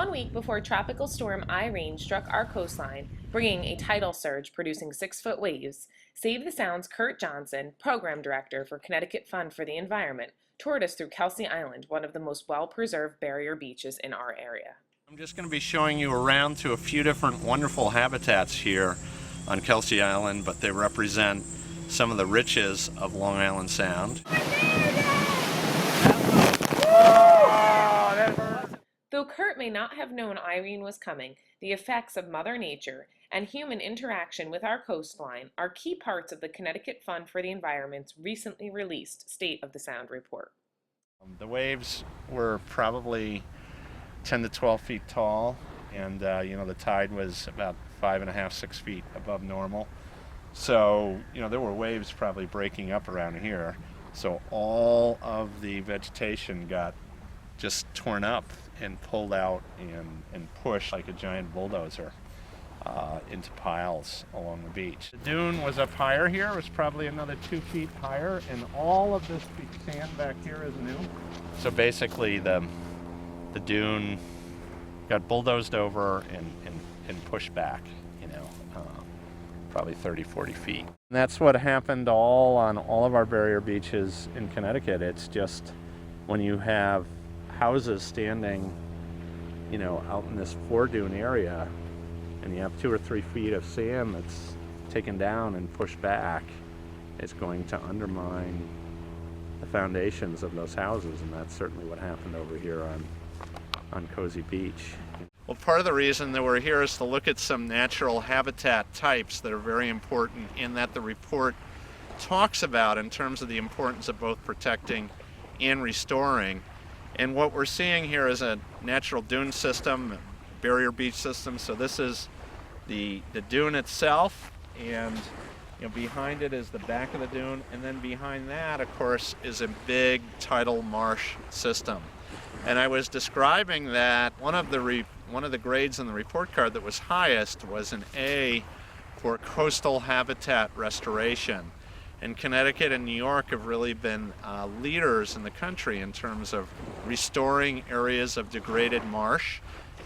1 week before Tropical Storm Irene struck our coastline, bringing a tidal surge producing 6-foot waves, Save the Sound's Kurt Johnson, Program Director for Connecticut Fund for the Environment, toured us through Kelsey Island, one of the most well-preserved barrier beaches in our area. I'm just going to be showing you around to a few different wonderful habitats here on Kelsey Island, but they represent some of the riches of Long Island Sound. Though Kurt may not have known Irene was coming, the effects of Mother Nature and human interaction with our coastline are key parts of the Connecticut Fund for the Environment's recently released State of the Sound report. The waves were probably 10 to 12 feet tall, and the tide was about 5.5, 6 feet above normal. So, there were waves probably breaking up around here. So all of the vegetation got just torn up and pulled out and pushed like a giant bulldozer into piles along the beach. The dune was up higher here. It was probably another 2 feet higher, and all of this sand back here is new. So basically the dune got bulldozed over and pushed back, probably 30, 40 feet. And that's what happened on all of our barrier beaches in Connecticut. It's just when you have houses standing, out in this fore-dune area, and you have 2 or 3 feet of sand that's taken down and pushed back, it's going to undermine the foundations of those houses, and that's certainly what happened over here on Cozy Beach. Well, part of the reason that we're here is to look at some natural habitat types that are very important in that the report talks about in terms of the importance of both protecting and restoring. And what we're seeing here is a natural dune system, barrier beach system. So this is the dune itself, and behind it is the back of the dune, and then behind that, of course, is a big tidal marsh system. And I was describing that one of the grades in the report card that was highest was an A for coastal habitat restoration. And Connecticut and New York have really been leaders in the country in terms of restoring areas of degraded marsh.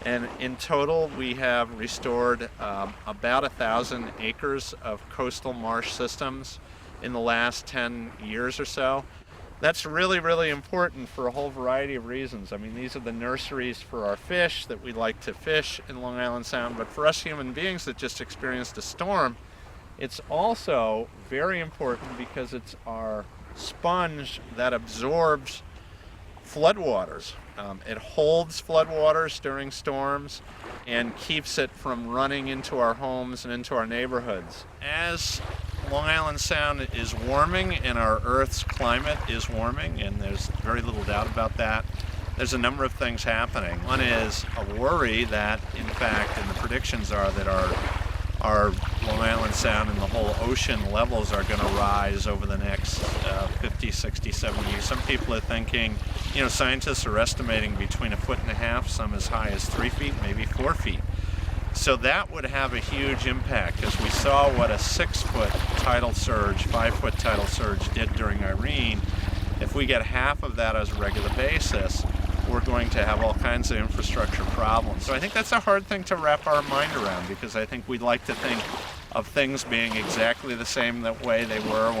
And in total, we have restored about 1,000 acres of coastal marsh systems in the last 10 years or so. That's really, really important for a whole variety of reasons. I mean, these are the nurseries for our fish that we like to fish in Long Island Sound, but for us human beings that just experienced a storm, it's also very important because it's our sponge that absorbs floodwaters. It holds floodwaters during storms and keeps it from running into our homes and into our neighborhoods. As Long Island Sound is warming and our Earth's climate is warming, and there's very little doubt about that, there's a number of things happening. One is a worry that, in fact, and the predictions are that our Long Island Sound and the whole ocean levels are going to rise over the next 50, 60, 70 years. Some people are thinking, scientists are estimating between 1.5 feet, some as high as 3 feet, maybe 4 feet. So that would have a huge impact, as we saw what a 6-foot tidal surge, 5-foot tidal surge did during Irene. If we get half of that as a regular basis, we're going to have all kinds of infrastructure problems. So I think that's a hard thing to wrap our mind around, because I think we'd like to think of things being exactly the same way they were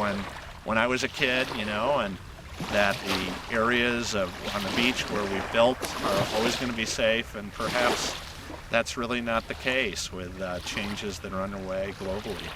when I was a kid, and that the areas on the beach where we built are always going to be safe, and perhaps that's really not the case with changes that are underway globally.